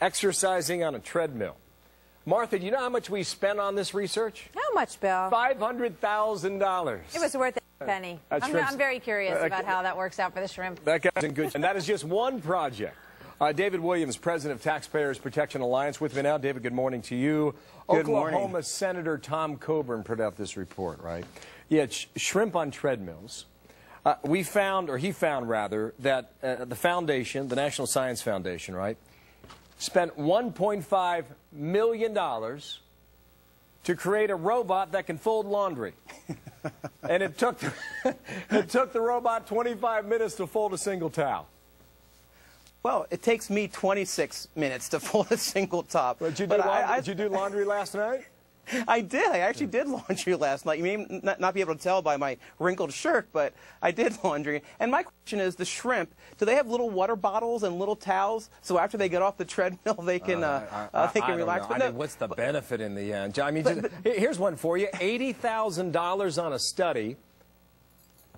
exercising on a treadmill. Martha, do you know how much we spent on this research? How much, Bill? $500,000. It was worth a penny. I'm very curious about how that works out for the shrimp. That guy's in good. And that is just one project. David Williams, president of Taxpayers Protection Alliance, with me now. David, good morning to you. Good Oklahoma morning. Senator Tom Coburn put out this report, right? Yeah, shrimp on treadmills. He found that the foundation, the National Science Foundation, right, spent $1.5 million to create a robot that can fold laundry. And it took the robot 25 minutes to fold a single towel. Well, it takes me 26 minutes to fold a single top. Did you do laundry last night? I did. I actually did laundry last night. You may not be able to tell by my wrinkled shirt, but I did laundry. And my question is, the shrimp, do they have little water bottles and little towels so after they get off the treadmill they can relax? But no, what's the benefit in the end? I mean, here's one for you. $80,000 on a study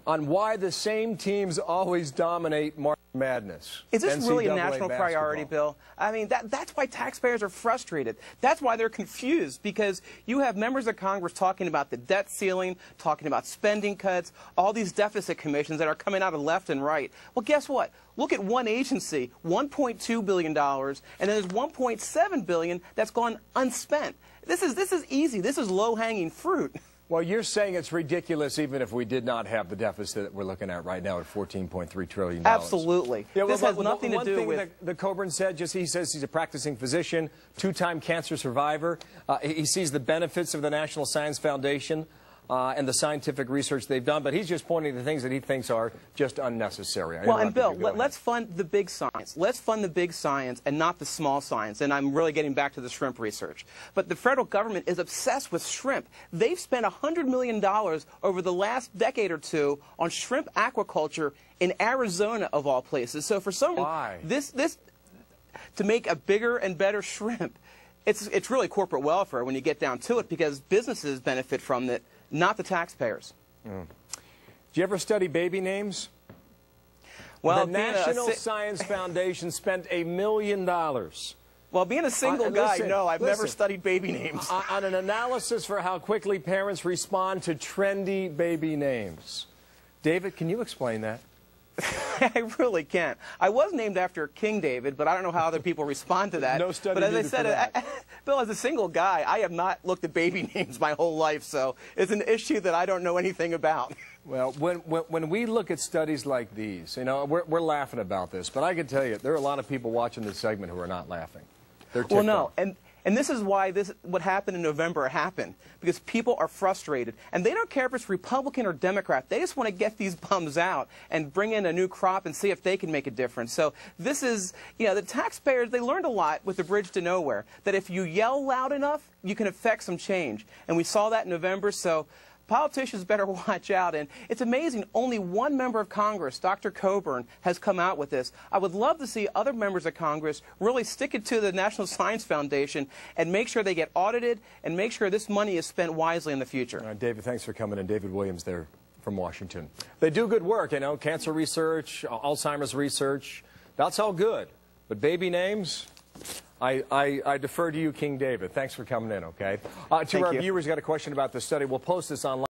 on why the same teams always dominate March Madness. Is this really a NCAA national priority, Bill? I mean, that's why taxpayers are frustrated. That's why they're confused, because you have members of Congress talking about the debt ceiling, talking about spending cuts, all these deficit commissions that are coming out of left and right. Well, guess what? Look at one agency, $1.2 billion, and then there's $1.7 billion that's gone unspent. This is easy. This is low-hanging fruit. Well, you're saying it's ridiculous even if we did not have the deficit that we're looking at right now at $14.3 trillion. Absolutely. Yeah, this has nothing to do with... One thing that Coburn said, he says he's a practicing physician, two-time cancer survivor. He sees the benefits of the National Science Foundation and the scientific research they've done, but he's just pointing to things that he thinks are just unnecessary. Well, and Bill, let's fund the big science. Let's fund the big science and not the small science. And I'm really getting back to the shrimp research. But the federal government is obsessed with shrimp. They've spent $100 million over the last decade or two on shrimp aquaculture in Arizona, of all places. So for someone, this to make a bigger and better shrimp, it's really corporate welfare when you get down to it, because businesses benefit from it, not the taxpayers. Do you ever study baby names? Well, the National Science Foundation spent $1 million. Well, being a single guy, no, I've never studied baby names. On an analysis for how quickly parents respond to trendy baby names. David, can you explain that? I really can't. I was named after King David, but I don't know how other people respond to that. No study but as I said, Bill, as a single guy, I have not looked at baby names my whole life, so it's an issue that I don't know anything about. Well, when we look at studies like these, you know, we're laughing about this, but I can tell you there are a lot of people watching this segment who are not laughing. They're ticked off. And this is why what happened in November happened, because people are frustrated. And they don't care if it's Republican or Democrat. They just want to get these bums out and bring in a new crop and see if they can make a difference. So this is, you know, the taxpayers, they learned a lot with the Bridge to Nowhere, that if you yell loud enough, you can affect some change. And we saw that in November, so politicians better watch out. And it's amazing, only one member of Congress, Dr. Coburn, has come out with this. I would love to see other members of Congress really stick it to the National Science Foundation and make sure they get audited and make sure this money is spent wisely in the future. David, thanks for coming in. David Williams there from Washington. They do good work, you know, cancer research, Alzheimer's research. That's all good. But baby names... I defer to you, King David. Thanks for coming in, okay? To our viewers, got a question about the study. We'll post this online.